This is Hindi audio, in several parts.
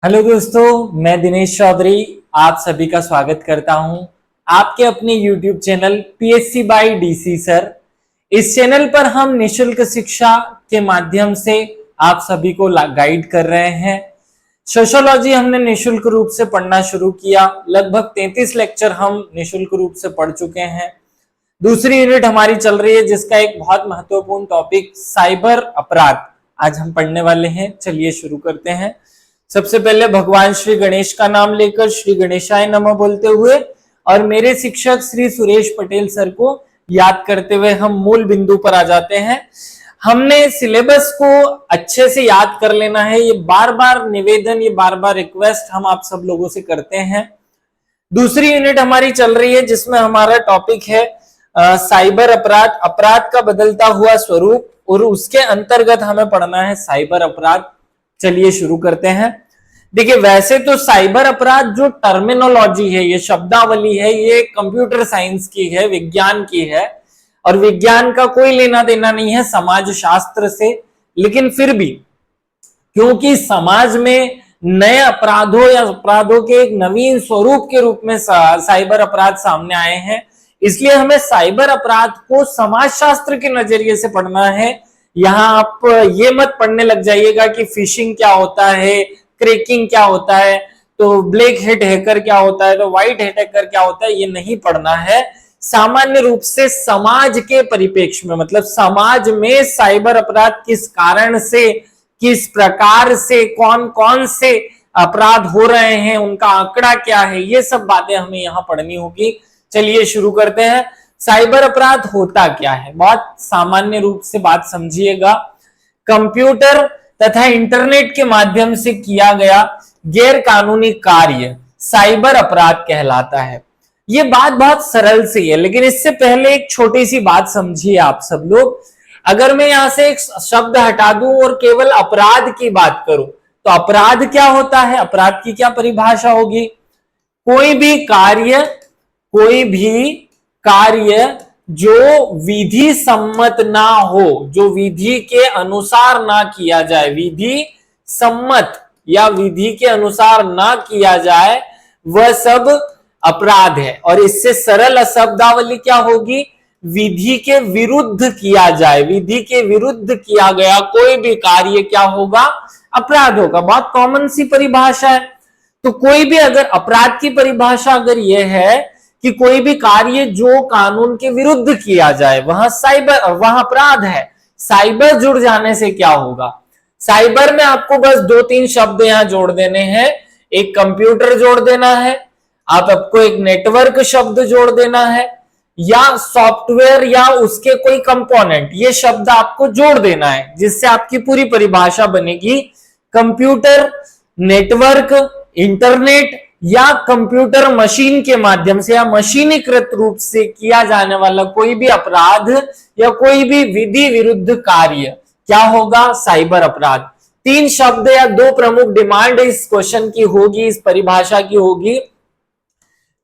हेलो दोस्तों, मैं दिनेश चौधरी आप सभी का स्वागत करता हूं आपके अपने YouTube channel PSC by DC sir. इस चैनल पर हम निशुल्क शिक्षा के माध्यम से आप सभी को गाइड कर रहे हैं। सोशियोलॉजी हमने निशुल्क रूप से पढ़ना शुरू किया, लगभग 33 लेक्चर हम निशुल्क रूप से पढ़ चुके हैं। दूसरी यूनिट हमारी चल रही है जिसका एक बहुत महत्वपूर्ण टॉपिक साइबर अपराध आज हम पढ़ने वाले हैं। चलिए शुरू करते हैं। सबसे पहले भगवान श्री गणेश का नाम लेकर श्री गणेशाय नमः बोलते हुए और मेरे शिक्षक श्री सुरेश पटेल सर को याद करते हुए हम मूल बिंदु पर आ जाते हैं। हमने सिलेबस को अच्छे से याद कर लेना है। ये बार बार निवेदन, ये बार बार रिक्वेस्ट हम आप सब लोगों से करते हैं। दूसरी यूनिट हमारी चल रही है जिसमें हमारा टॉपिक है साइबर अपराध, अपराध का बदलता हुआ स्वरूप, और उसके अंतर्गत हमें पढ़ना है साइबर अपराध। चलिए शुरू करते हैं। देखिए, वैसे तो साइबर अपराध जो टर्मिनोलॉजी है, ये शब्दावली है, ये कंप्यूटर साइंस की है, विज्ञान की है, और विज्ञान का कोई लेना देना नहीं है समाज शास्त्र से। लेकिन फिर भी क्योंकि समाज में नए अपराधों या अपराधों के एक नवीन स्वरूप के रूप में साइबर अपराध सामने आए हैं, इसलिए हमें साइबर अपराध को समाजशास्त्र के नजरिए से पढ़ना है। यहां आप ये मत पढ़ने लग जाइएगा कि फिशिंग क्या होता है, क्रैकिंग क्या होता है, तो ब्लैक हैट हैकर क्या होता है, तो व्हाइट हैट हैकर क्या होता है, ये नहीं पढ़ना है। सामान्य रूप से समाज के परिप्रेक्ष्य में, मतलब समाज में साइबर अपराध किस कारण से, किस प्रकार से, कौन कौन से अपराध हो रहे हैं, उनका आंकड़ा क्या है, ये सब बातें हमें यहां पढ़नी होगी। चलिए शुरू करते हैं। साइबर अपराध होता क्या है, बहुत सामान्य रूप से बात समझिएगा। कंप्यूटर तथा इंटरनेट के माध्यम से किया गया गैर कानूनी कार्य साइबर अपराध कहलाता है। ये बात बहुत सरल सी है, लेकिन इससे पहले एक छोटी सी बात समझिए आप सब लोग। अगर मैं यहां से एक शब्द हटा दूं और केवल अपराध की बात करूं, तो अपराध क्या होता है, अपराध की क्या परिभाषा होगी? कोई भी कार्य जो विधि सम्मत ना हो, जो विधि के अनुसार ना किया जाए, विधि सम्मत या विधि के अनुसार ना किया जाए, वह सब अपराध है। और इससे सरल शब्दावली क्या होगी? विधि के विरुद्ध किया जाए, विधि के विरुद्ध किया गया कोई भी कार्य क्या होगा? अपराध होगा। बहुत कॉमन सी परिभाषा है। तो कोई भी अगर अपराध की परिभाषा अगर यह है कि कोई भी कार्य जो कानून के विरुद्ध किया जाए, वहां अपराध है। साइबर जुड़ जाने से क्या होगा? साइबर में आपको बस 2-3 शब्द यहां जोड़ देने हैं। एक कंप्यूटर जोड़ देना है, आपको एक नेटवर्क शब्द जोड़ देना है, या सॉफ्टवेयर या उसके कोई कंपोनेंट, ये शब्द आपको जोड़ देना है, जिससे आपकी पूरी परिभाषा बनेगी। कंप्यूटर, नेटवर्क, इंटरनेट या कंप्यूटर मशीन के माध्यम से या मशीनीकृत रूप से किया जाने वाला कोई भी अपराध या कोई भी विधि विरुद्ध कार्य क्या होगा? साइबर अपराध। 3 शब्द या 2 प्रमुख डिमांड इस क्वेश्चन की होगी, इस परिभाषा की होगी।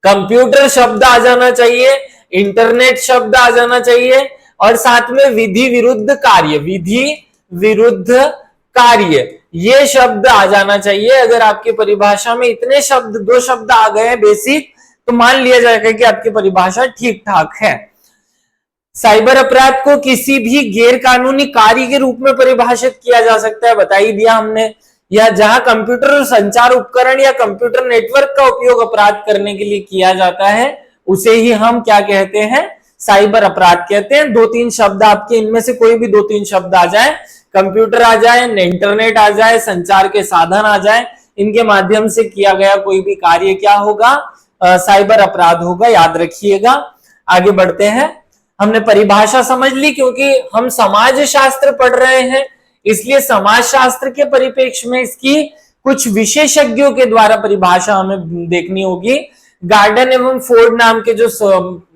कंप्यूटर शब्द आ जाना चाहिए, इंटरनेट शब्द आ जाना चाहिए, और साथ में विधि विरुद्ध कार्य, विधि विरुद्ध कार्य, ये शब्द आ जाना चाहिए। अगर आपकी परिभाषा में इतने शब्द, 2 शब्द आ गए बेसिक, तो मान लिया जाएगा कि आपकी परिभाषा ठीक ठाक है। साइबर अपराध को किसी भी गैर कानूनी कार्य के रूप में परिभाषित किया जा सकता है, बता ही दिया हमने। या जहां कंप्यूटर संचार उपकरण या कंप्यूटर नेटवर्क का उपयोग अपराध करने के लिए किया जाता है, उसे ही हम क्या कहते हैं? साइबर अपराध कहते हैं। 2-3 शब्द आपके, इनमें से कोई भी 2-3 शब्द आ जाए, कंप्यूटर आ जाए, इंटरनेट आ जाए, संचार के साधन आ जाए, इनके माध्यम से किया गया कोई भी कार्य क्या होगा? साइबर अपराध होगा। याद रखिएगा। आगे बढ़ते हैं। हमने परिभाषा समझ ली, क्योंकि हम समाज शास्त्र पढ़ रहे हैं, इसलिए समाज शास्त्र के परिप्रेक्ष्य में इसकी कुछ विशेषज्ञों के द्वारा परिभाषा हमें देखनी होगी। गार्डन एवं फोर्ड नाम के जो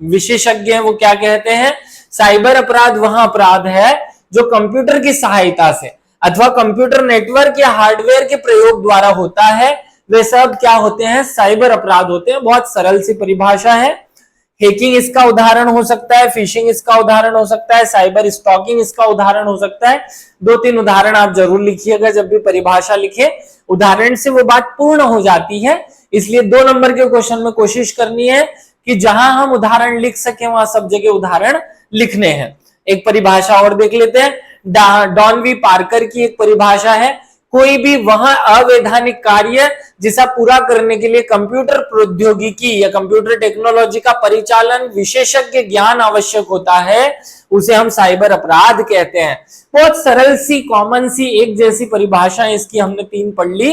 विशेषज्ञ हैं, वो क्या कहते हैं? साइबर अपराध वहां अपराध है जो कंप्यूटर की सहायता से अथवा कंप्यूटर नेटवर्क या हार्डवेयर के प्रयोग द्वारा होता है, वे सब क्या होते हैं? साइबर अपराध होते हैं। बहुत सरल सी परिभाषा है। हैकिंग इसका उदाहरण हो सकता है, फिशिंग इसका उदाहरण हो सकता है, साइबर स्टॉकिंग इसका उदाहरण हो सकता है। 2-3 उदाहरण आप जरूर लिखिएगा जब भी परिभाषा लिखे, उदाहरण से वो बात पूर्ण हो जाती है। इसलिए 2 नंबर के क्वेश्चन में कोशिश करनी है कि जहां हम उदाहरण लिख सके वहां सब जगह उदाहरण लिखने हैं। एक परिभाषा और देख लेते हैं। डॉन वी पार्कर की एक परिभाषा है, कोई भी वह अवैधानिक कार्य जिसे पूरा करने के लिए कंप्यूटर प्रौद्योगिकी या कंप्यूटर टेक्नोलॉजी का परिचालन विशेषज्ञ ज्ञान आवश्यक होता है, उसे हम साइबर अपराध कहते हैं। बहुत सरल सी, कॉमन सी, एक जैसी परिभाषा इसकी हमने 3 पढ़ ली।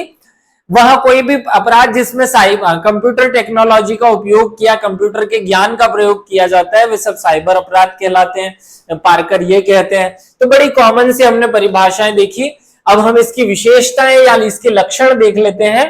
वह कोई भी अपराध जिसमें कंप्यूटर टेक्नोलॉजी का उपयोग किया, कंप्यूटर के ज्ञान का प्रयोग किया जाता है, वे सब साइबर अपराध कहलाते हैं, पार्कर ये कहते हैं। तो बड़ी कॉमन सी हमने परिभाषाएं देखी। अब हम इसकी विशेषताएं या इसके लक्षण देख लेते हैं।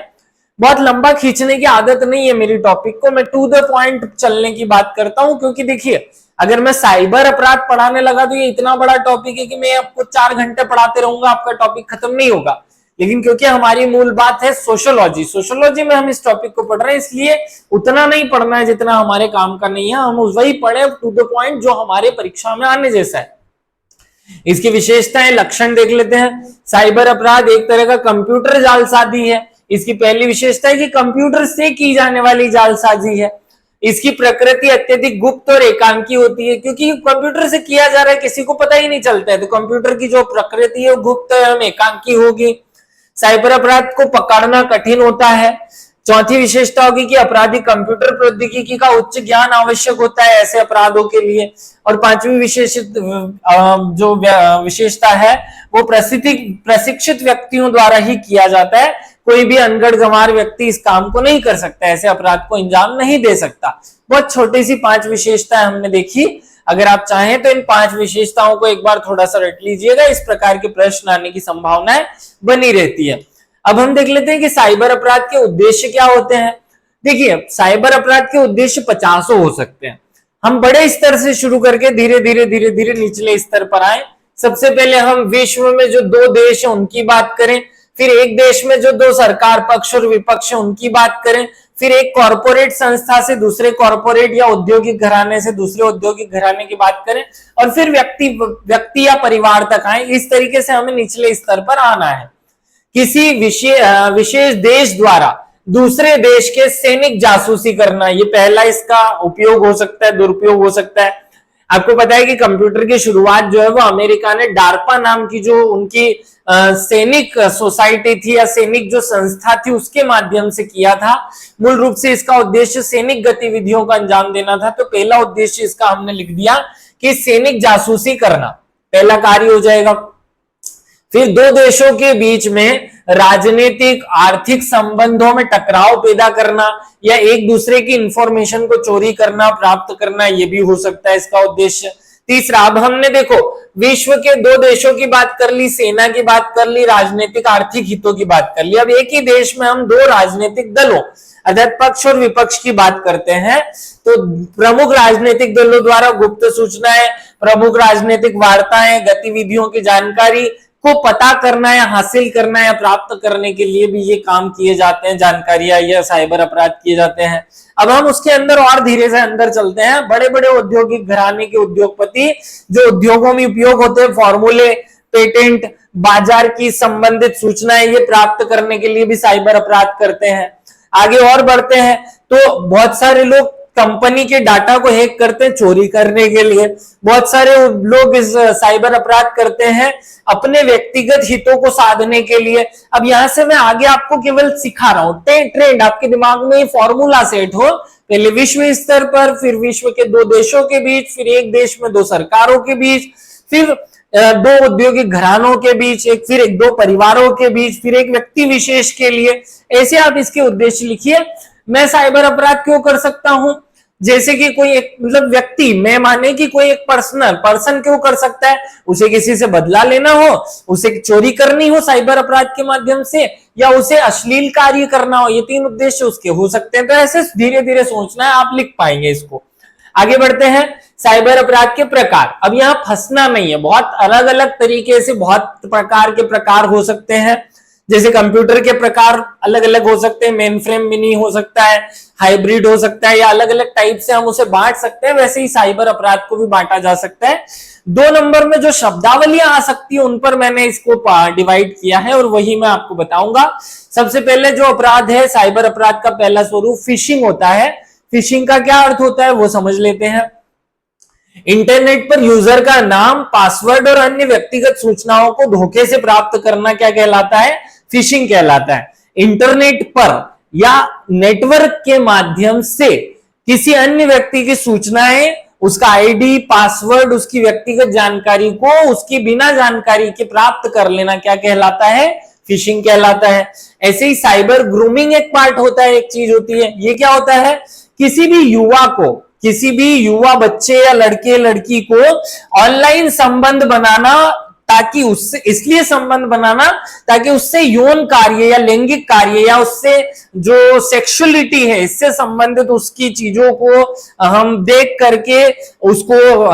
बहुत लंबा खींचने की आदत नहीं है मेरी टॉपिक को, मैं टू द पॉइंट चलने की बात करता हूं, क्योंकि देखिए अगर मैं साइबर अपराध पढ़ाने लगा तो ये इतना बड़ा टॉपिक है कि मैं आपको 4 घंटे पढ़ाते रहूंगा, आपका टॉपिक खत्म नहीं होगा। लेकिन क्योंकि हमारी मूल बात है सोशियोलॉजी, सोशियोलॉजी में हम इस टॉपिक को पढ़ रहे हैं, इसलिए उतना नहीं पढ़ना है जितना हमारे काम का नहीं है। हम वही पढ़े टू द पॉइंट जो हमारे परीक्षा में आने जैसा है। इसकी विशेषताएं, लक्षण देख लेते हैं। साइबर अपराध एक तरह का कंप्यूटर जालसाजी है। इसकी पहली विशेषता है कि कंप्यूटर से की जाने वाली जालसाजी है। इसकी प्रकृति अत्यधिक गुप्त और एकांकी होती है, क्योंकि कंप्यूटर से किया जा रहा है, किसी को पता ही नहीं चलता है, तो कंप्यूटर की जो प्रकृति है वो गुप्त एवं एकांकी होगी। साइबर अपराध को पकड़ना कठिन होता है। चौथी विशेषता होगी कि अपराधी कंप्यूटर प्रौद्योगिकी का उच्च ज्ञान आवश्यक होता है ऐसे अपराधों के लिए। और 5वीं विशेषता है वो प्रशिक्षित व्यक्तियों द्वारा ही किया जाता है। कोई भी अनगढ़ गंवार व्यक्ति इस काम को नहीं कर सकता, ऐसे अपराध को अंजाम नहीं दे सकता। बहुत छोटी सी 5 विशेषताएं हमने देखी। अगर आप चाहें तो इन 5 विशेषताओं को एक बार थोड़ा सा रट लीजिएगा, इस प्रकार के प्रश्न आने की संभावनाएं बनी रहती है। अब हम देख लेते हैं कि साइबर अपराध के उद्देश्य क्या होते हैं। देखिए साइबर अपराध के उद्देश्य 50 हो सकते हैं। हम बड़े स्तर से शुरू करके धीरे धीरे निचले स्तर पर आए। सबसे पहले हम विश्व में जो 2 देश हैं उनकी बात करें, फिर एक देश में जो 2 सरकार पक्ष और विपक्ष है उनकी बात करें, फिर एक कॉर्पोरेट संस्था से दूसरे कॉर्पोरेट या औद्योगिक घराने से दूसरे औद्योगिक घराने की बात करें, और फिर व्यक्ति या परिवार तक आए। इस तरीके से हमें निचले स्तर पर आना है। किसी विशेष देश द्वारा दूसरे देश के सैनिक जासूसी करना, ये पहला इसका उपयोग हो सकता है, दुरुपयोग हो सकता है। आपको पता है कि कंप्यूटर की शुरुआत जो है वो अमेरिका ने डार्पा नाम की जो उनकी सैनिक सोसाइटी थी या सैनिक जो संस्था थी उसके माध्यम से किया था। मूल रूप से इसका उद्देश्य सैनिक गतिविधियों का अंजाम देना था। तो पहला उद्देश्य इसका हमने लिख दिया कि सैनिक जासूसी करना, पहला कार्य हो जाएगा। फिर 2 देशों के बीच में राजनीतिक आर्थिक संबंधों में टकराव पैदा करना या एक दूसरे की इंफॉर्मेशन को चोरी करना, प्राप्त करना, यह भी हो सकता है इसका उद्देश्य। तीसरा, अब हमने देखो विश्व के 2 देशों की बात कर ली, सेना की बात कर ली, राजनीतिक आर्थिक हितों की बात कर ली। अब एक ही देश में हम 2 राजनीतिक दलों अर्थात पक्ष और विपक्ष की बात करते हैं, तो प्रमुख राजनीतिक दलों द्वारा गुप्त सूचनाएं, प्रमुख राजनीतिक वार्ताएं, गतिविधियों की जानकारी को पता करना या हासिल करना या प्राप्त करने के लिए भी ये काम किए जाते हैं, जानकारियां या साइबर अपराध किए जाते हैं। अब हम उसके अंदर और धीरे से अंदर चलते हैं। बड़े बड़े औद्योगिक घराने के उद्योगपति जो उद्योगों में उपयोग होते हैं, फॉर्मूले, पेटेंट, बाजार की संबंधित सूचनाएं, ये प्राप्त करने के लिए भी साइबर अपराध करते हैं। आगे और बढ़ते हैं तो बहुत सारे लोग कंपनी के डाटा को हैक करते हैं चोरी करने के लिए। बहुत सारे लोग इस साइबर अपराध करते हैं अपने व्यक्तिगत हितों को साधने के लिए। अब यहां से मैं आगे आपको केवल सिखा रहा हूं, ट्रेंड आपके दिमाग में फॉर्मूला सेट हो, पहले विश्व स्तर पर, फिर विश्व के 2 देशों के बीच, फिर एक देश में 2 सरकारों के बीच, फिर 2 औद्योगिक घरानों के बीच, फिर 2 परिवारों के बीच, फिर एक व्यक्ति विशेष के लिए। ऐसे आप इसके उद्देश्य लिखिए। मैं साइबर अपराध क्यों कर सकता हूं, जैसे कि कोई एक मतलब व्यक्ति, मैं माने कि कोई एक पर्सन क्यों कर सकता है, उसे किसी से बदला लेना हो, उसे चोरी करनी हो साइबर अपराध के माध्यम से, या उसे अश्लील कार्य करना हो, ये 3 उद्देश्य उसके हो सकते हैं। तो ऐसे धीरे धीरे सोचना है, आप लिख पाएंगे इसको। आगे बढ़ते हैं, साइबर अपराध के प्रकार। अब यहाँ फंसना नहीं है, बहुत अलग अलग तरीके से बहुत प्रकार के प्रकार हो सकते हैं। जैसे कंप्यूटर के प्रकार अलग अलग हो सकते हैं, मेन फ्रेम, मिनी हो सकता है, हाइब्रिड हो सकता है, या अलग अलग टाइप से हम उसे बांट सकते हैं, वैसे ही साइबर अपराध को भी बांटा जा सकता है। 2 नंबर में जो शब्दावलियां आ सकती है उन पर मैंने इसको डिवाइड किया है और वही मैं आपको बताऊंगा। सबसे पहले जो अपराध है, साइबर अपराध का पहला स्वरूप फिशिंग होता है। फिशिंग का क्या अर्थ होता है वो समझ लेते हैं। इंटरनेट पर यूजर का नाम, पासवर्ड और अन्य व्यक्तिगत सूचनाओं को धोखे से प्राप्त करना क्या कहलाता है? फिशिंग कहलाता है। इंटरनेट पर या नेटवर्क के माध्यम से किसी अन्य व्यक्ति की सूचनाएं, उसका आईडी, पासवर्ड, उसकी व्यक्तिगत जानकारी को उसकी बिना जानकारी के प्राप्त कर लेना क्या कहलाता है? फिशिंग कहलाता है। ऐसे ही साइबर ग्रूमिंग एक पार्ट होता है, एक चीज होती है। ये क्या होता है? किसी भी युवा बच्चे या लड़के लड़की को ऑनलाइन संबंध बनाना, ताकि उससे, इसलिए संबंध बनाना ताकि उससे यौन कार्य या लैंगिक कार्य या उससे जो सेक्सुअलिटी है इससे संबंधित उसकी चीजों को हम देख करके उसको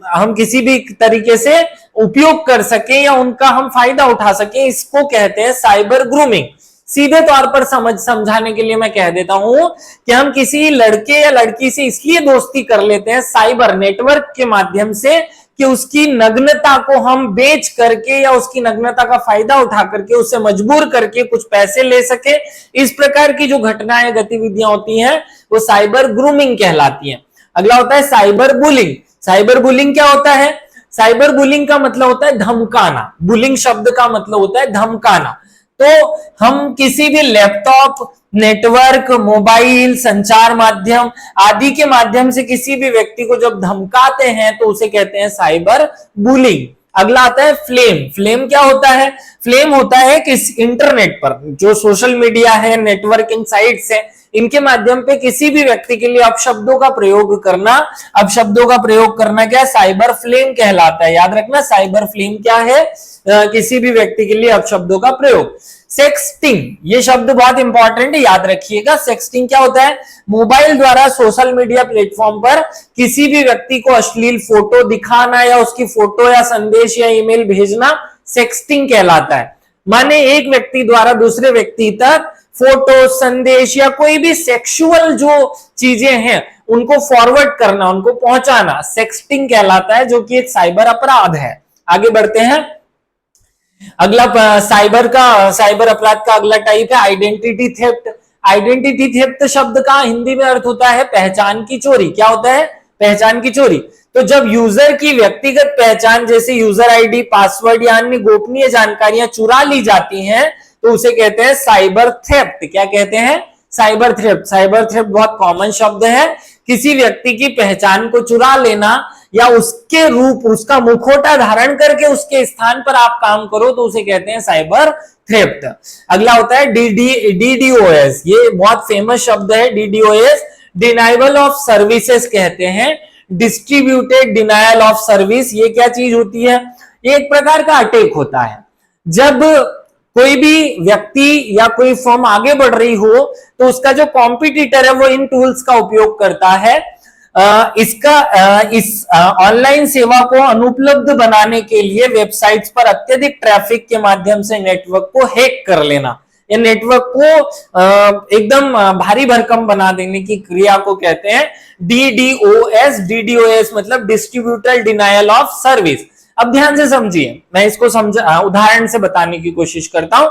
हम किसी भी तरीके से उपयोग कर सके या उनका हम फायदा उठा सके, इसको कहते हैं साइबर ग्रूमिंग। सीधे तौर पर समझाने के लिए मैं कह देता हूं कि हम किसी लड़के या लड़की से इसलिए दोस्ती कर लेते हैं साइबर नेटवर्क के माध्यम से कि उसकी नग्नता को हम बेच करके या उसकी नग्नता का फायदा उठा करके उसे मजबूर करके कुछ पैसे ले सके। इस प्रकार की जो घटनाएं, गतिविधियां होती हैं वो साइबर ग्रूमिंग कहलाती हैं। अगला होता है साइबर बुलिंग। साइबर बुलिंग क्या होता है? साइबर बुलिंग का मतलब होता है धमकाना। बुलिंग शब्द का मतलब होता है धमकाना। तो हम किसी भी लैपटॉप, नेटवर्क, मोबाइल, संचार माध्यम आदि के माध्यम से किसी भी व्यक्ति को जब धमकाते हैं तो उसे कहते हैं साइबर बुलिंग। अगला आता है फ्लेम। फ्लेम क्या होता है? फ्लेम होता है कि इंटरनेट पर जो सोशल मीडिया है, नेटवर्किंग साइट्स है, इनके माध्यम पे किसी भी व्यक्ति के लिए अपशब्दों का प्रयोग करना, अपशब्दों का प्रयोग करना क्या साइबर फ्लेम कहलाता है। याद रखना, साइबर फ्लेम क्या है? किसी भी व्यक्ति के लिए अपशब्दों का प्रयोग। सेक्सटिंग, ये शब्द बहुत इंपॉर्टेंट है, याद रखिएगा। सेक्सटिंग क्या होता है? मोबाइल द्वारा सोशल मीडिया प्लेटफॉर्म पर किसी भी व्यक्ति को अश्लील फोटो दिखाना या उसकी फोटो या संदेश या ईमेल भेजना सेक्सटिंग कहलाता है। माने एक व्यक्ति द्वारा दूसरे व्यक्ति तक फोटो, संदेश या कोई भी सेक्सुअल जो चीजें हैं उनको फॉरवर्ड करना, उनको पहुंचाना सेक्सटिंग कहलाता है, जो कि एक साइबर अपराध है। आगे बढ़ते हैं। अगला साइबर अपराध का अगला टाइप है आइडेंटिटी थेफ्ट। आइडेंटिटी थेफ्ट शब्द का हिंदी में अर्थ होता है पहचान की चोरी। क्या होता है? पहचान की चोरी। तो जब यूजर की व्यक्तिगत पहचान जैसे यूजर आईडी, पासवर्ड या अन्य गोपनीय जानकारियां चुरा ली जाती हैं तो उसे कहते हैं साइबर थेफ्ट। क्या कहते हैं? Cyber theft. साइबर थेफ्ट बहुत कॉमन शब्द है। किसी व्यक्ति की पहचान को चुरा लेना या उसके रूप, उसका मुखौटा धारण करके उसके स्थान पर आप काम करो तो उसे कहते हैं साइबर थेफ्ट। अगला होता है डीडीओएस। ये बहुत फेमस शब्द है। डीडीओएस डिनाइबल ऑफ सर्विसेज कहते हैं, डिस्ट्रीब्यूटेड डिनायल ऑफ सर्विस। ये क्या चीज होती है? ये एक प्रकार का अटैक होता है। जब कोई भी व्यक्ति या कोई फर्म आगे बढ़ रही हो तो उसका जो कॉम्पिटिटर है वो इन टूल्स का उपयोग करता है इस ऑनलाइन सेवा को अनुपलब्ध बनाने के लिए वेबसाइट्स पर अत्यधिक ट्रैफिक के माध्यम से नेटवर्क को हैक कर लेना या नेटवर्क को एकदम भारी भरकम बना देने की क्रिया को कहते हैं डीडीओएस। डीडीओएस मतलब डिस्ट्रीब्यूटेड डिनायल ऑफ सर्विस। अब ध्यान से समझिए, मैं इसको उदाहरण से बताने की कोशिश करता हूं।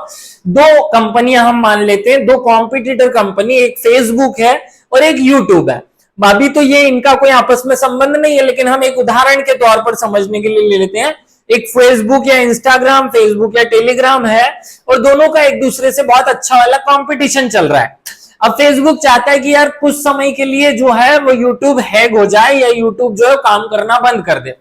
2 कंपनियां हम मान लेते हैं, 2 कॉम्पिटिटर कंपनी, एक फेसबुक है और एक यूट्यूब है। अभी तो ये इनका कोई आपस में संबंध नहीं है, लेकिन हम एक उदाहरण के तौर पर समझने के लिए ले लेते हैं। एक फेसबुक या इंस्टाग्राम, फेसबुक या टेलीग्राम है और दोनों का एक दूसरे से बहुत अच्छा वाला कंपटीशन चल रहा है। अब फेसबुक चाहता है कि यार कुछ समय के लिए जो है वो यूट्यूब हैक हो जाए या यूट्यूब जो है काम करना बंद कर दे।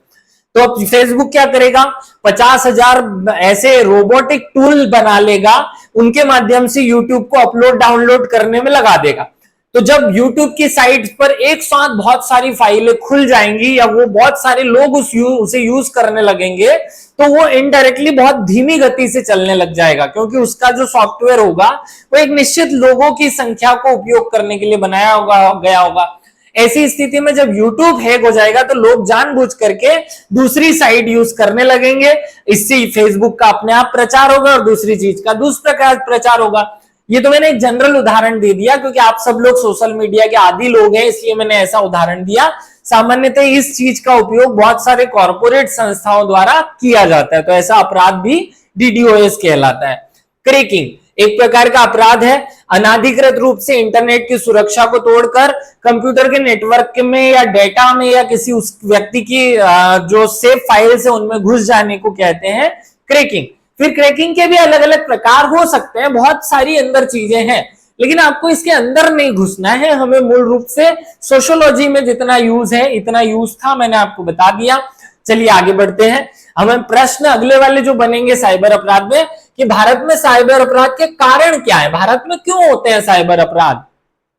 तो अब फेसबुक क्या करेगा? 50,000 ऐसे रोबोटिक टूल बना लेगा, उनके माध्यम से यूट्यूब को अपलोड डाउनलोड करने में लगा देगा। तो जब YouTube की साइट पर एक साथ बहुत सारी फाइलें खुल जाएंगी या वो बहुत सारे लोग उसे यूज करने लगेंगे तो वो इनडायरेक्टली बहुत धीमी गति से चलने लग जाएगा, क्योंकि उसका जो सॉफ्टवेयर होगा वो एक निश्चित लोगों की संख्या को उपयोग करने के लिए बनाया गया होगा। ऐसी स्थिति में जब YouTube हैक हो जाएगा तो लोग जानबूझ करके दूसरी साइट यूज करने लगेंगे, इससे फेसबुक का अपने आप प्रचार होगा और दूसरी चीज का दूसरा प्रचार होगा। ये तो मैंने एक जनरल उदाहरण दे दिया क्योंकि आप सब लोग सोशल मीडिया के आदी लोग हैं, इसलिए मैंने ऐसा उदाहरण दिया। सामान्यतः इस चीज का उपयोग बहुत सारे कॉर्पोरेट संस्थाओं द्वारा किया जाता है, तो ऐसा अपराध भी DDoS कहलाता है। क्रैकिंग एक प्रकार का अपराध है, अनाधिकृत रूप से इंटरनेट की सुरक्षा को तोड़कर कंप्यूटर के नेटवर्क में या डेटा में या किसी उस व्यक्ति की जो सेव फाइल्स है उनमें घुस जाने को कहते हैं क्रैकिंग। फिर क्रैकिंग के भी अलग अलग प्रकार हो सकते हैं, बहुत सारी अंदर चीजें हैं, लेकिन आपको इसके अंदर नहीं घुसना है। हमें मूल रूप से सोशियोलॉजी में जितना यूज है इतना यूज था, मैंने आपको बता दिया। चलिए आगे बढ़ते हैं। हमें प्रश्न अगले वाले जो बनेंगे साइबर अपराध में कि भारत में साइबर अपराध के कारण क्या है, भारत में क्यों होते हैं साइबर अपराध।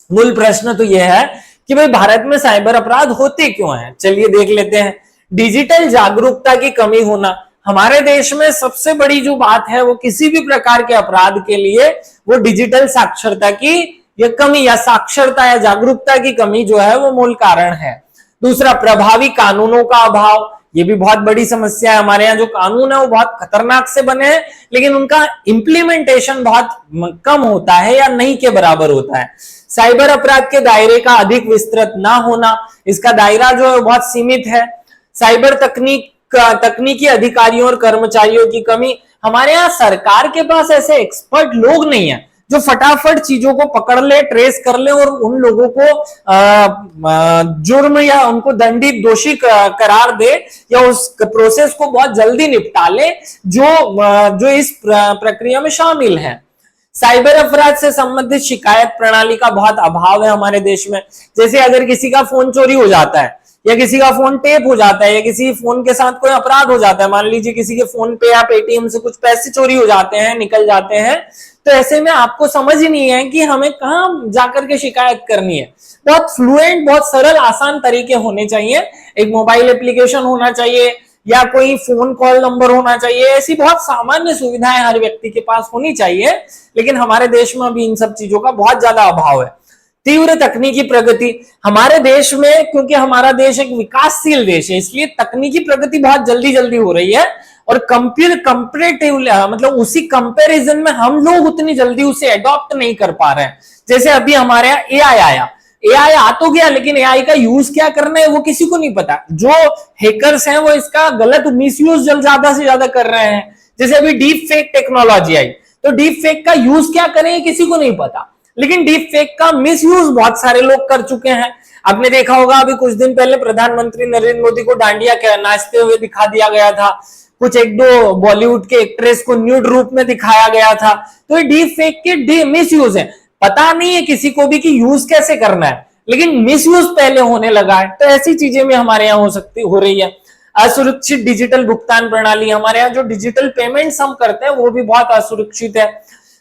मूल प्रश्न तो यह है कि भाई भारत में साइबर अपराध होते क्यों हैं। चलिए देख लेते हैं। डिजिटल जागरूकता की कमी होना, हमारे देश में सबसे बड़ी जो बात है वो किसी भी प्रकार के अपराध के लिए वो डिजिटल साक्षरता की या कमी या साक्षरता या जागरूकता की कमी जो है वो मूल कारण है। दूसरा, प्रभावी कानूनों का अभाव, ये भी बहुत बड़ी समस्या है। हमारे यहाँ जो कानून है वो बहुत खतरनाक से बने हैं, लेकिन उनका इंप्लीमेंटेशन बहुत कम होता है या नहीं के बराबर होता है। साइबर अपराध के दायरे का अधिक विस्तृत ना होना, इसका दायरा जो है बहुत सीमित है। साइबर तकनीकी अधिकारियों और कर्मचारियों की कमी, हमारे यहाँ सरकार के पास ऐसे एक्सपर्ट लोग नहीं है जो फटाफट चीजों को पकड़ ले, ट्रेस कर ले और उन लोगों को जुर्म या उनको दंडित दोषी करार दे या उस प्रोसेस को बहुत जल्दी निपटा ले जो इस प्रक्रिया में शामिल है। साइबर अपराध से संबंधित शिकायत प्रणाली का बहुत अभाव है हमारे देश में। जैसे अगर किसी का फोन चोरी हो जाता है या किसी का फोन टेप हो जाता है या किसी फोन के साथ कोई अपराध हो जाता है, मान लीजिए किसी के फोन पे या पेटीएम से कुछ पैसे चोरी हो जाते हैं, निकल जाते हैं, तो ऐसे में आपको समझ ही नहीं है कि हमें कहां जाकर के शिकायत करनी है। बहुत फ्लुएंट, बहुत सरल, आसान तरीके होने चाहिए। एक मोबाइल एप्लीकेशन होना चाहिए या कोई फोन कॉल नंबर होना चाहिए, ऐसी बहुत सामान्य सुविधाएं हर व्यक्ति के पास होनी चाहिए, लेकिन हमारे देश में अभी इन सब चीजों का बहुत ज्यादा अभाव है। तीव्र तकनीकी प्रगति, हमारे देश में क्योंकि हमारा देश एक विकासशील देश है इसलिए तकनीकी प्रगति बहुत जल्दी जल्दी हो रही है और कंपैरेटिवली मतलब उसी कंपैरिजन में हम लोग उतनी जल्दी उसे अडॉप्ट नहीं कर पा रहे हैं। जैसे अभी हमारे यहाँ एआई आया, एआई आ तो गया लेकिन एआई का यूज क्या करना है वो किसी को नहीं पता। जो हैकर्स हैं वो इसका गलत मिसयूज ज्यादा से ज्यादा कर रहे हैं। जैसे अभी डीप फेक टेक्नोलॉजी आई, तो डीप फेक का यूज क्या करें किसी को नहीं पता, लेकिन डीप फेक का मिसयूज बहुत सारे लोग कर चुके हैं। आपने देखा होगा अभी कुछ दिन पहले प्रधानमंत्री नरेंद्र मोदी को डांडिया नाचते हुए दिखा दिया गया था, कुछ एक दो बॉलीवुड के एक्ट्रेस को न्यूड रूप में दिखाया गया था। तो ये डीप फेक के मिसयूज है, पता नहीं है किसी को भी कि यूज कैसे करना है, लेकिन मिसयूज पहले होने लगा है। तो ऐसी चीजें भी हमारे यहाँ हो रही है। असुरक्षित डिजिटल भुगतान प्रणाली, हमारे यहाँ जो डिजिटल पेमेंट्स हम करते हैं वो भी बहुत असुरक्षित है।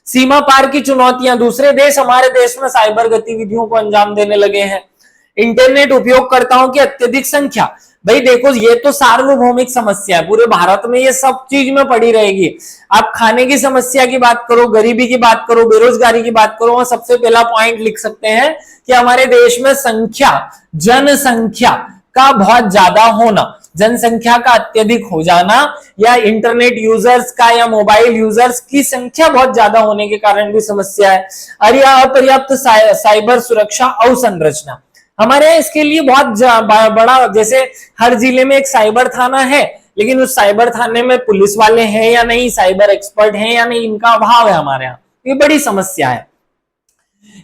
सीमा पार की चुनौतियां, दूसरे देश हमारे देश में साइबर गतिविधियों को अंजाम देने लगे हैं। इंटरनेट उपयोगकर्ताओं की अत्यधिक संख्या, भाई देखो ये तो सार्वभौमिक समस्या है, पूरे भारत में ये सब चीज में पड़ी रहेगी। आप खाने की समस्या की बात करो, गरीबी की बात करो, बेरोजगारी की बात करो, सबसे पहला पॉइंट लिख सकते हैं कि हमारे देश में जनसंख्या का बहुत ज्यादा होना, जनसंख्या का अत्यधिक हो जाना या इंटरनेट यूजर्स का या मोबाइल यूजर्स की संख्या बहुत ज्यादा होने के कारण भी समस्या है। और यह अपर्याप्त साइबर सुरक्षा अवसंरचना, हमारे यहाँ इसके लिए बहुत बड़ा, जैसे हर जिले में एक साइबर थाना है लेकिन उस साइबर थाने में पुलिस वाले हैं या नहीं, साइबर एक्सपर्ट हैं या नहीं, इनका अभाव है हमारे यहाँ। ये बड़ी समस्या है।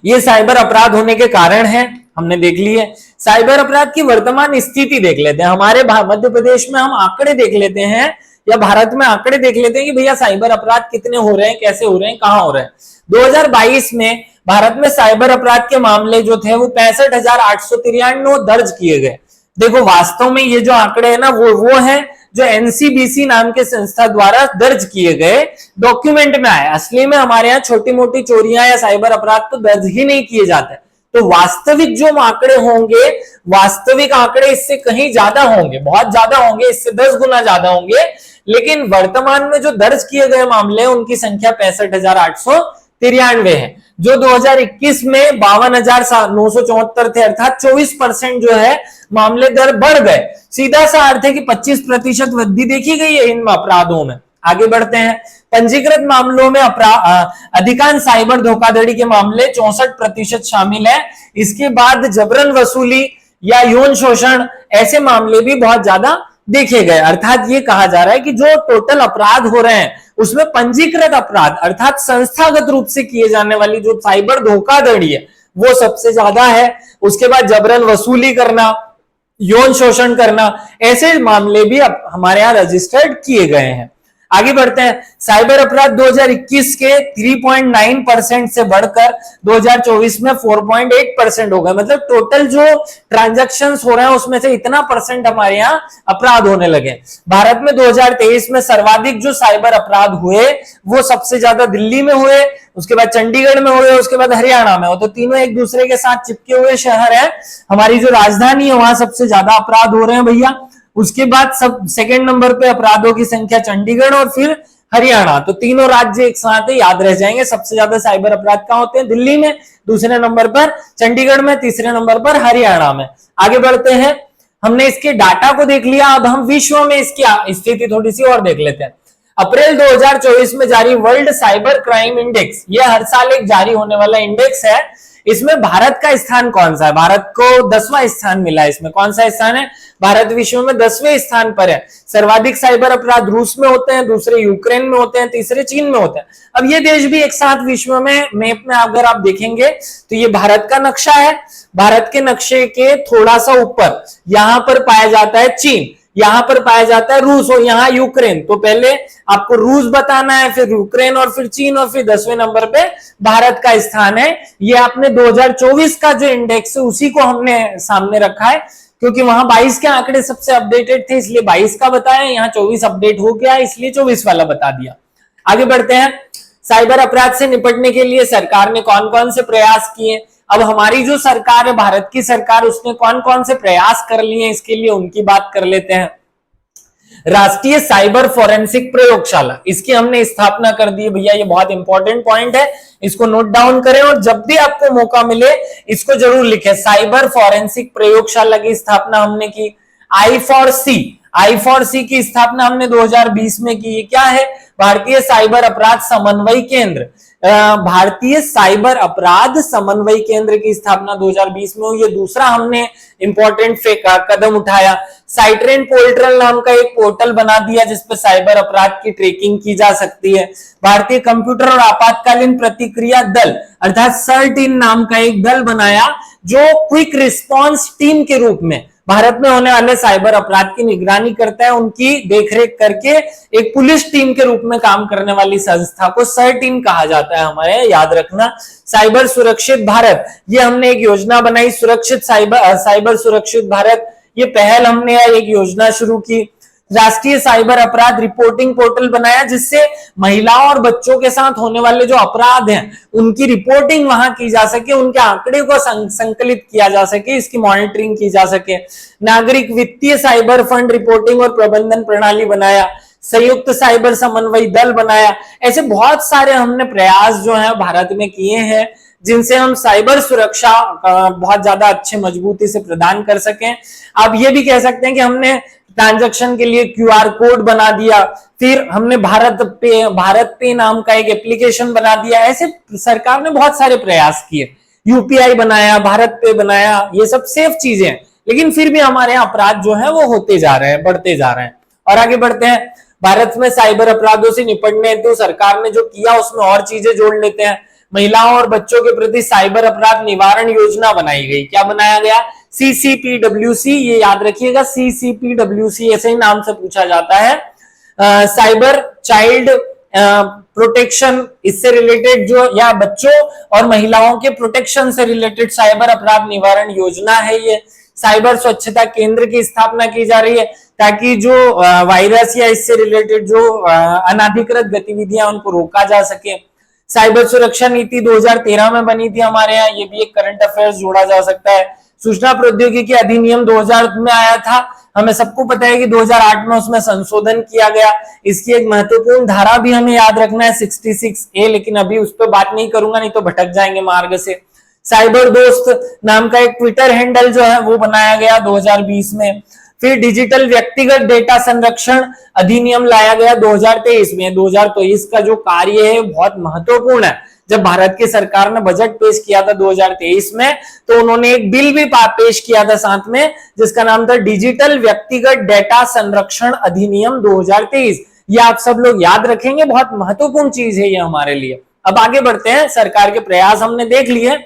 ये साइबर अपराध होने के कारण है, हमने देख ली है। साइबर अपराध की वर्तमान स्थिति देख लेते हैं। हमारे मध्य प्रदेश में हम आंकड़े देख लेते हैं या भारत में आंकड़े देख लेते हैं कि भैया साइबर अपराध कितने हो रहे हैं, कैसे हो रहे हैं, कहां हो रहे हैं। 2022 में भारत में साइबर अपराध के मामले जो थे वो 65,893 दर्ज किए गए। देखो वास्तव में ये जो आंकड़े हैं ना वो है जो एनसीबीसी नाम के संस्था द्वारा दर्ज किए गए डॉक्यूमेंट में आए। असली में हमारे यहाँ छोटी मोटी चोरियां या साइबर अपराध तो दर्ज ही नहीं किए जाते। तो वास्तविक जो आंकड़े होंगे, वास्तविक आंकड़े इससे कहीं ज्यादा होंगे, बहुत ज्यादा होंगे, इससे 10 गुना ज्यादा होंगे। लेकिन वर्तमान में जो दर्ज किए गए मामले हैं उनकी संख्या 65,893 93 है, जो 2021 में 52,974 थे, अर्थात 24% जो है मामले दर बढ़ गए। सीधा सा अर्थ है कि 25% वृद्धि देखी गई है इन अपराधों में। आगे बढ़ते हैं, पंजीकृत मामलों में अधिकांश साइबर धोखाधड़ी के मामले 64% शामिल है। इसके बाद जबरन वसूली या यौन शोषण ऐसे मामले भी बहुत ज्यादा देखे गए। अर्थात ये कहा जा रहा है कि जो टोटल अपराध हो रहे हैं उसमें पंजीकृत अपराध अर्थात संस्थागत रूप से किए जाने वाली जो साइबर धोखाधड़ी है वो सबसे ज्यादा है। उसके बाद जबरन वसूली करना, यौन शोषण करना, ऐसे मामले भी अब हमारे यहां रजिस्टर्ड किए गए हैं। आगे बढ़ते हैं, साइबर अपराध 2021 के 3.9% से बढ़कर 2024 में 4.8% हो गए। मतलब टोटल जो ट्रांजैक्शंस हो रहे हैं उसमें से इतना परसेंट हमारे यहाँ अपराध होने लगे। भारत में 2023 में सर्वाधिक जो साइबर अपराध हुए वो सबसे ज्यादा दिल्ली में हुए, उसके बाद चंडीगढ़ में हुए, उसके बाद हरियाणा में हो। तो तीनों एक दूसरे के साथ चिपके हुए शहर है। हमारी जो राजधानी है वहां सबसे ज्यादा अपराध हो रहे हैं भैया। उसके बाद सब सेकंड नंबर पे अपराधों की संख्या चंडीगढ़ और फिर हरियाणा। तो तीनों राज्य एक साथ याद रह जाएंगे। सबसे ज्यादा साइबर अपराध कहां होते हैं? दिल्ली में, दूसरे नंबर पर चंडीगढ़ में, तीसरे नंबर पर हरियाणा में। आगे बढ़ते हैं, हमने इसके डाटा को देख लिया, अब हम विश्व में इसकी स्थिति थोड़ी सी और देख लेते हैं। अप्रैल 2024 में जारी वर्ल्ड साइबर क्राइम इंडेक्स, यह हर साल एक जारी होने वाला इंडेक्स है। इसमें भारत का स्थान कौन सा है? भारत को 10वां स्थान मिला है। इसमें कौन सा स्थान है? भारत विश्व में 10वें स्थान पर है। सर्वाधिक साइबर अपराध रूस में होते हैं, दूसरे यूक्रेन में होते हैं, तीसरे चीन में होते हैं। अब ये देश भी एक साथ विश्व में मैप में अगर आप देखेंगे तो ये भारत का नक्शा है। भारत के नक्शे के थोड़ा सा ऊपर यहां पर पाया जाता है चीन, यहां पर पाया जाता है रूस और यहां यूक्रेन। तो पहले आपको रूस बताना है, फिर यूक्रेन और फिर चीन और फिर 10वें नंबर पे भारत का स्थान है। ये आपने 2024 का जो इंडेक्स है उसी को हमने सामने रखा है, क्योंकि वहां 22 के आंकड़े सबसे अपडेटेड थे इसलिए 22 का बताया, यहाँ 24 अपडेट हो गया इसलिए 24 वाला बता दिया। आगे बढ़ते हैं, साइबर अपराध से निपटने के लिए सरकार ने कौन कौन से प्रयास किए। अब हमारी जो सरकार है, भारत की सरकार, उसने कौन कौन से प्रयास कर लिए इसके लिए उनकी बात कर लेते हैं। राष्ट्रीय साइबर फोरेंसिक प्रयोगशाला, इसकी हमने स्थापना कर दी भैया। ये बहुत इंपॉर्टेंट पॉइंट है, इसको नोट डाउन करें और जब भी आपको मौका मिले इसको जरूर लिखें। साइबर फोरेंसिक प्रयोगशाला की स्थापना हमने की। I4C की स्थापना हमने 2020 में की। क्या है? भारतीय साइबर अपराध समन्वय केंद्र। भारतीय साइबर अपराध समन्वय केंद्र की स्थापना 2020 में हुई। ये दूसरा हमने इंपॉर्टेंट कदम उठाया। साइट्रेन पोर्टल नाम का एक पोर्टल बना दिया जिसपे साइबर अपराध की ट्रैकिंग की जा सकती है। भारतीय कंप्यूटर और आपातकालीन प्रतिक्रिया दल अर्थात सर्ट-इन नाम का एक दल बनाया जो क्विक रिस्पॉन्स टीम के रूप में भारत में होने वाले साइबर अपराध की निगरानी करता है। उनकी देखरेख करके एक पुलिस टीम के रूप में काम करने वाली संस्था को सर्ट-इन कहा जाता है। हमारे याद रखना। साइबर सुरक्षित भारत, ये हमने एक योजना बनाई, सुरक्षित साइबर सुरक्षित भारत, ये पहल हमने एक योजना शुरू की। राष्ट्रीय साइबर अपराध रिपोर्टिंग पोर्टल बनाया जिससे महिलाओं और बच्चों के साथ होने वाले जो अपराध हैं उनकी रिपोर्टिंग वहां की जा सके, उनके आंकड़े को संकलित किया जा सके, इसकी मॉनिटरिंग की जा सके। नागरिक वित्तीय साइबर फंड रिपोर्टिंग और प्रबंधन प्रणाली बनाया। संयुक्त साइबर समन्वय दल बनाया। ऐसे बहुत सारे हमने प्रयास जो है भारत में किए हैं जिनसे हम साइबर सुरक्षा बहुत ज्यादा अच्छे मजबूती से प्रदान कर सकें। आप ये भी कह सकते हैं कि हमने ट्रांजैक्शन के लिए QR कोड बना दिया, फिर हमने भारत पे नाम का एक एप्लीकेशन बना दिया। ऐसे सरकार ने बहुत सारे प्रयास किए। UPI बनाया, भारत पे बनाया, ये सब सेफ चीजें हैं, लेकिन फिर भी हमारे यहाँ अपराध जो है वो होते जा रहे हैं, बढ़ते जा रहे हैं। और आगे बढ़ते हैं, भारत में साइबर अपराधों से निपटने हेतु सरकार ने जो किया उसमें और चीजें जोड़ लेते हैं। महिलाओं और बच्चों के प्रति साइबर अपराध निवारण योजना बनाई गई। क्या बनाया गया? CCPWC, ये याद रखिएगा, CCPWC ऐसे ही नाम से पूछा जाता है। साइबर चाइल्ड प्रोटेक्शन, इससे रिलेटेड जो या बच्चों और महिलाओं के प्रोटेक्शन से रिलेटेड साइबर अपराध निवारण योजना है ये। साइबर स्वच्छता केंद्र की स्थापना की जा रही है ताकि जो वायरस या इससे रिलेटेड जो अनाधिकृत गतिविधियां उनको रोका जा सके। साइबर सुरक्षा नीति 2013 में बनी थी हमारे यहाँ, ये भी एक करंट अफेयर्स जोड़ा जा सकता है। सूचना प्रौद्योगिकी अधिनियम 2000 में आया था, हमें सबको पता है कि 2008 में उसमें संशोधन किया गया। इसकी एक महत्वपूर्ण धारा भी हमें याद रखना है 66A, लेकिन अभी उस पर बात नहीं करूंगा, नहीं तो भटक जाएंगे मार्ग से। साइबर दोस्त नाम का एक ट्विटर हैंडल जो है वो बनाया गया 2020 में। फिर डिजिटल व्यक्तिगत डेटा संरक्षण अधिनियम लाया गया 2023 में। 2023 का जो कार्य है बहुत महत्वपूर्ण है। जब भारत की सरकार ने बजट पेश किया था 2023 में, तो उन्होंने एक बिल भी पेश किया था साथ में, जिसका नाम था डिजिटल व्यक्तिगत डेटा संरक्षण अधिनियम 2023। ये आप सब लोग याद रखेंगे, बहुत महत्वपूर्ण चीज है ये हमारे लिए। अब आगे बढ़ते हैं, सरकार के प्रयास हमने देख लिए।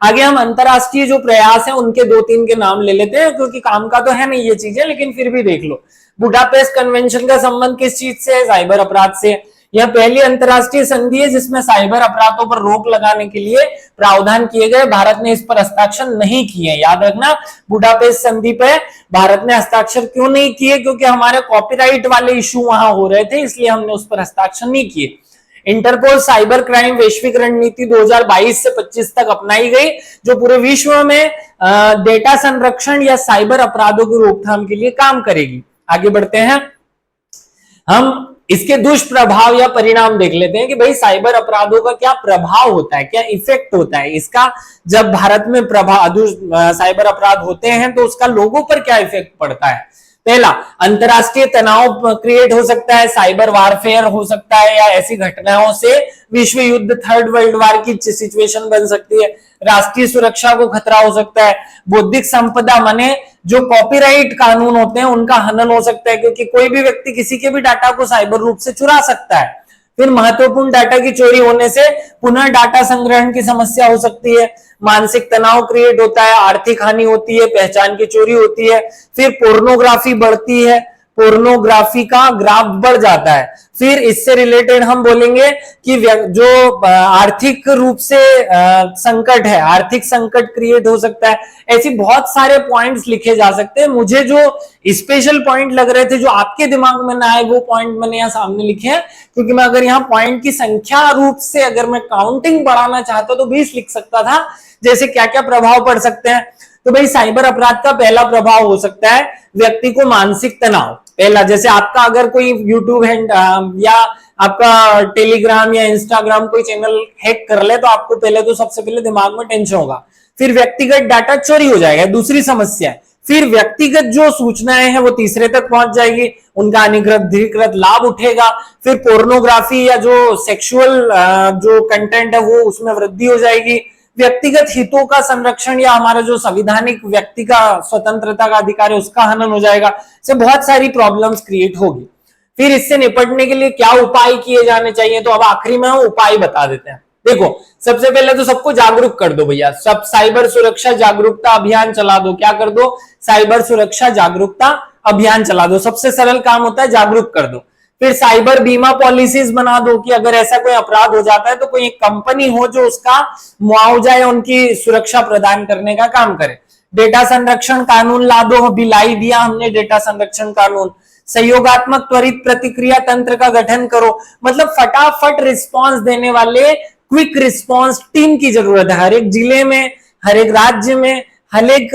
आगे हम अंतरराष्ट्रीय जो प्रयास है उनके 2-3 के नाम ले लेते हैं, क्योंकि काम का तो है नहीं ये चीजें, लेकिन फिर भी देख लो। बुडापेस्ट कन्वेंशन का संबंध किस चीज से है? साइबर अपराध से। यह पहली अंतरराष्ट्रीय संधि है जिसमें साइबर अपराधों पर रोक लगाने के लिए प्रावधान किए गए। भारत ने इस पर हस्ताक्षर नहीं किए, याद रखना। बुडापेस्ट संधि पे भारत ने हस्ताक्षर क्यों नहीं किए? क्योंकि हमारे कॉपीराइट वाले इशू वहां हो रहे थे, इसलिए हमने उस पर हस्ताक्षर नहीं किए। इंटरपोल साइबर क्राइम वैश्विक रणनीति 2022 से 25 तक अपनाई गई, जो पूरे विश्व में डेटा संरक्षण या साइबर अपराधों की रोकथाम के लिए काम करेगी। आगे बढ़ते हैं, हम इसके दुष्प्रभाव या परिणाम देख लेते हैं कि भाई साइबर अपराधों का क्या प्रभाव होता है, क्या इफेक्ट होता है इसका। जब भारत में साइबर अपराध होते हैं तो उसका लोगों पर क्या इफेक्ट पड़ता है। पहला, अंतरराष्ट्रीय तनाव क्रिएट हो सकता है, साइबर वारफेयर हो सकता है, या ऐसी घटनाओं से विश्व युद्ध, थर्ड वर्ल्ड वॉर की सिचुएशन बन सकती है। राष्ट्रीय सुरक्षा को खतरा हो सकता है। बौद्धिक संपदा माने जो कॉपीराइट कानून होते हैं उनका हनन हो सकता है, क्योंकि कोई भी व्यक्ति किसी के भी डाटा को साइबर रूप से चुरा सकता है। फिर महत्वपूर्ण डाटा की चोरी होने से पुनः डाटा संग्रहण की समस्या हो सकती है। मानसिक तनाव क्रिएट होता है, आर्थिक हानि होती है, पहचान की चोरी होती है। फिर पोर्नोग्राफी बढ़ती है, पोर्नोग्राफी का ग्राफ बढ़ जाता है। फिर इससे रिलेटेड हम बोलेंगे कि जो आर्थिक रूप से संकट है, आर्थिक संकट क्रिएट हो सकता है। ऐसी बहुत सारे पॉइंट्स लिखे जा सकते हैं। मुझे जो स्पेशल पॉइंट लग रहे थे, जो आपके दिमाग में ना आए, वो पॉइंट मैंने यहाँ सामने लिखे हैं, क्योंकि मैं अगर यहाँ पॉइंट की संख्या रूप से अगर मैं काउंटिंग बढ़ाना चाहता तो 20 लिख सकता था, जैसे क्या क्या प्रभाव पड़ सकते हैं। तो भाई साइबर अपराध का पहला प्रभाव हो सकता है व्यक्ति को मानसिक तनाव। पहला, जैसे आपका अगर कोई यूट्यूब या आपका टेलीग्राम या इंस्टाग्राम कोई चैनल हैक कर ले, तो आपको पहले तो सबसे पहले दिमाग में टेंशन होगा। फिर व्यक्तिगत डाटा चोरी हो जाएगा, दूसरी समस्या है। फिर व्यक्तिगत जो सूचनाएं हैं वो तीसरे तक पहुंच जाएगी, उनका अधिकृत लाभ उठेगा। फिर पोर्नोग्राफी या जो सेक्सुअल जो कंटेंट है वो उसमें वृद्धि हो जाएगी। व्यक्तिगत हितों का संरक्षण या हमारा जो संवैधानिक व्यक्ति का स्वतंत्रता का अधिकार है उसका हनन हो जाएगा। से बहुत सारी प्रॉब्लम्स क्रिएट होगी। फिर इससे निपटने के लिए क्या उपाय किए जाने चाहिए, तो अब आखिरी में हम उपाय बता देते हैं। देखो, सबसे पहले तो सबको जागरूक कर दो भैया, सब साइबर सुरक्षा जागरूकता अभियान चला दो। क्या कर दो? साइबर सुरक्षा जागरूकता अभियान चला दो। सबसे सरल काम होता है जागरूक कर दो। फिर साइबर बीमा पॉलिसीज बना दो कि अगर ऐसा कोई अपराध हो जाता है तो कोई एक कंपनी हो जो उसका मुआवजा या उनकी सुरक्षा प्रदान करने का काम करे। डेटा संरक्षण कानून ला दो, अभी लाई दिया हमने डेटा संरक्षण कानून। सहयोगात्मक त्वरित प्रतिक्रिया तंत्र का गठन करो, मतलब फटाफट रिस्पॉन्स देने वाले क्विक रिस्पॉन्स टीम की जरूरत है। हर एक जिले में, हर एक राज्य में, हर एक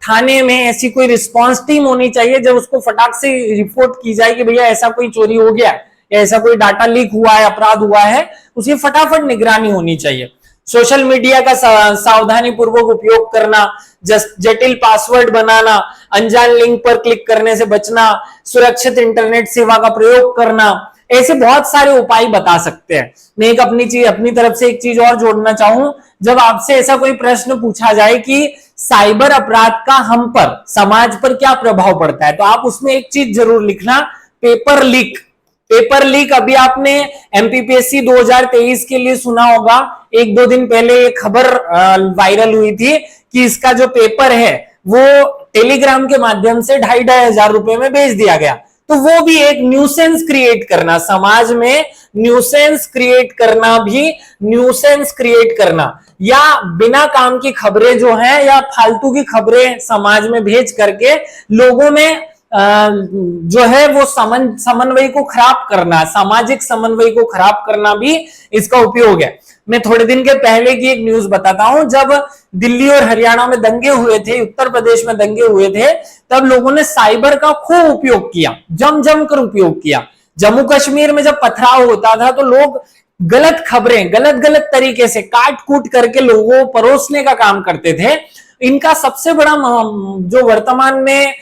थाने में ऐसी कोई रिस्पॉन्स टीम होनी चाहिए जब उसको फटाक से रिपोर्ट की जाए कि भैया ऐसा कोई चोरी हो गया या ऐसा कोई डाटा लीक हुआ है, अपराध हुआ है, उसकी फटाफट निगरानी होनी चाहिए। सोशल मीडिया का सावधानी पूर्वक उपयोग करना, जटिल पासवर्ड बनाना, अनजान लिंक पर क्लिक करने से बचना, सुरक्षित इंटरनेट सेवा का प्रयोग करना, ऐसे बहुत सारे उपाय बता सकते हैं। मैं एक अपनी तरफ से एक चीज और जोड़ना चाहूं, जब आपसे ऐसा कोई प्रश्न पूछा जाए कि साइबर अपराध का हम पर, समाज पर क्या प्रभाव पड़ता है, तो आप उसमें एक चीज जरूर लिखना, पेपर लीक। पेपर लीक अभी आपने एमपीपीएससी 2023 के लिए सुना होगा। 1-2 दिन पहले एक खबर वायरल हुई थी कि इसका जो पेपर है वो टेलीग्राम के माध्यम से 2,500 हजार रुपए में बेच दिया गया। तो वो भी एक न्यूसेंस क्रिएट करना, समाज में न्यूसेंस क्रिएट करना, भी न्यूसेंस क्रिएट करना, या बिना काम की खबरें जो हैं या फालतू की खबरें समाज में भेज करके लोगों में जो है वो समन्वय को खराब करना, सामाजिक समन्वय को खराब करना भी इसका उपयोग है। मैं थोड़े दिन के पहले की एक न्यूज बताता हूं। जब दिल्ली और हरियाणा में दंगे हुए थे, उत्तर प्रदेश में दंगे हुए थे, तब लोगों ने साइबर का खूब उपयोग किया, जम कर उपयोग किया। जम्मू कश्मीर में जब पथराव होता था तो लोग गलत खबरें गलत तरीके से काट कूट करके लोगों को परोसने का काम करते थे। इनका सबसे बड़ा जो वर्तमान में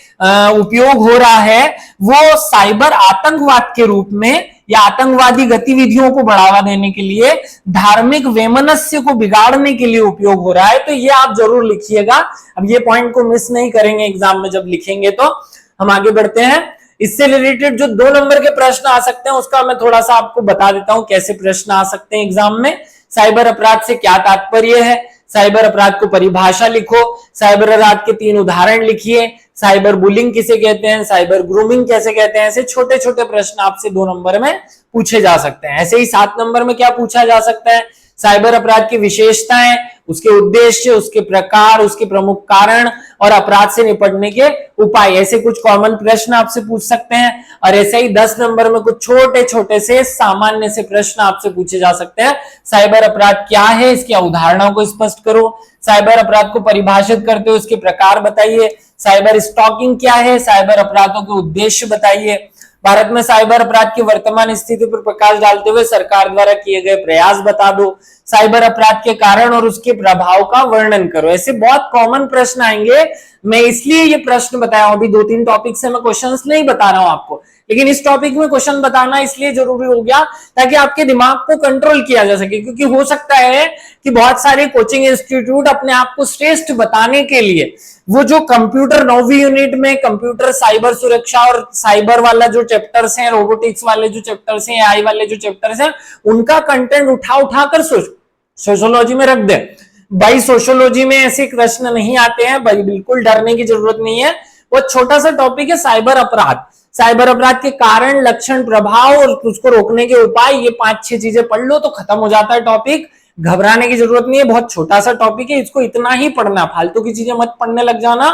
उपयोग हो रहा है वो साइबर आतंकवाद के रूप में या आतंकवादी गतिविधियों को बढ़ावा देने के लिए, धार्मिक वैमनस्य को बिगाड़ने के लिए उपयोग हो रहा है। तो ये आप जरूर लिखिएगा। अब ये पॉइंट को मिस नहीं करेंगे एग्जाम में, जब लिखेंगे तो। हम आगे बढ़ते हैं। इससे रिलेटेड जो 2 नंबर के प्रश्न आ सकते हैं उसका मैं थोड़ा सा आपको बता देता हूं कैसे प्रश्न आ सकते हैं एग्जाम में। साइबर अपराध से क्या तात्पर्य है, साइबर अपराध को परिभाषा लिखो, साइबर अपराध के 3 उदाहरण लिखिए, साइबर बुलिंग किसे कहते हैं, साइबर ग्रूमिंग कैसे कहते हैं। ऐसे छोटे छोटे प्रश्न आपसे 2 नंबर में पूछे जा सकते हैं। ऐसे ही 7 नंबर में क्या पूछा जा सकता है, साइबर अपराध की विशेषताएं, उसके उद्देश्य, उसके प्रकार, उसके प्रमुख कारण और अपराध से निपटने के उपाय। ऐसे कुछ कॉमन प्रश्न आपसे पूछ सकते हैं। और ऐसे ही 10 नंबर में कुछ छोटे छोटे से सामान्य से प्रश्न आपसे पूछे जा सकते हैं। साइबर अपराध क्या है, इसकी अवधारणाओं को स्पष्ट करो। साइबर अपराध को परिभाषित करते हो इसके प्रकार बताइए। साइबर स्टॉकिंग क्या है, साइबर अपराधों के उद्देश्य बताइए। भारत में साइबर अपराध की वर्तमान स्थिति पर प्रकाश डालते हुए सरकार द्वारा किए गए प्रयास बता दो। साइबर अपराध के कारण और उसके प्रभाव का वर्णन करो। ऐसे बहुत कॉमन प्रश्न आएंगे। मैं इसलिए ये प्रश्न बताया हूं, अभी 2-3 टॉपिक से मैं क्वेश्चंस नहीं बता रहा हूं आपको, लेकिन इस टॉपिक में क्वेश्चन बताना इसलिए जरूरी हो गया ताकि आपके दिमाग को कंट्रोल किया जा सके। क्योंकि हो सकता है कि बहुत सारे कोचिंग इंस्टीट्यूट अपने आप को श्रेष्ठ बताने के लिए वो जो कंप्यूटर 9वीं यूनिट में कंप्यूटर साइबर सुरक्षा और साइबर वाला जो चैप्टर्स हैं, रोबोटिक्स वाले जो चैप्टर्स हैं, एआई वाले जो चैप्टर्स हैं, उनका कंटेंट उठा कर सोशियोलॉजी में रख दे। भाई सोशियोलॉजी में ऐसे प्रश्न नहीं आते हैं भाई, बिल्कुल डरने की जरूरत नहीं है। वो छोटा सा टॉपिक है साइबर अपराध। साइबर अपराध के कारण, लक्षण, प्रभाव और उसको रोकने के उपाय, ये 5-6 चीजें पढ़ लो तो खत्म हो जाता है टॉपिक। घबराने की जरूरत नहीं है, बहुत छोटा सा टॉपिक है, इसको इतना ही पढ़ना, फालतू की चीजें मत पढ़ने लग जाना।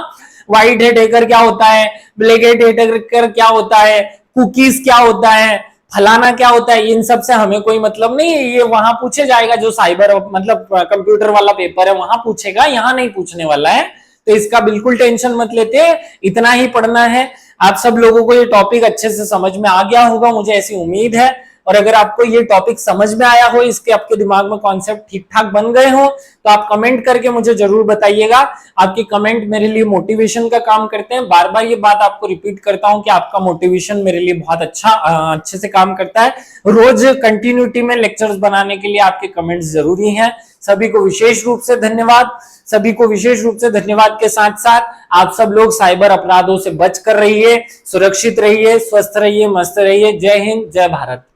व्हाइट हेड हैकर क्या होता है, ब्लैक हेड हैकर क्या होता है, कुकीज क्या होता है, फलाना क्या होता है, इन सब से हमें कोई मतलब नहीं है। ये वहां पूछे जाएगा जो साइबर मतलब कंप्यूटर वाला पेपर है वहां पूछेगा, यहां नहीं पूछने वाला है। तो इसका बिल्कुल टेंशन मत लेते, इतना ही पढ़ना है। आप सब लोगों को ये टॉपिक अच्छे से समझ में आ गया होगा, मुझे ऐसी उम्मीद है। और अगर आपको ये टॉपिक समझ में आया हो, इसके आपके दिमाग में कॉन्सेप्ट ठीक ठाक बन गए हो, तो आप कमेंट करके मुझे जरूर बताइएगा। आपके कमेंट मेरे लिए मोटिवेशन का काम करते हैं। बार बार ये बात आपको रिपीट करता हूं कि आपका मोटिवेशन मेरे लिए बहुत अच्छे से काम करता है। रोज कंटिन्यूटी में लेक्चर्स बनाने के लिए आपके कमेंट्स जरूरी हैं। सभी को विशेष रूप से धन्यवाद। सभी को विशेष रूप से धन्यवाद के साथ साथ आप सब लोग साइबर अपराधों से बच कर रहिए, सुरक्षित रहिए, स्वस्थ रहिए, मस्त रहिए। जय हिंद, जय भारत।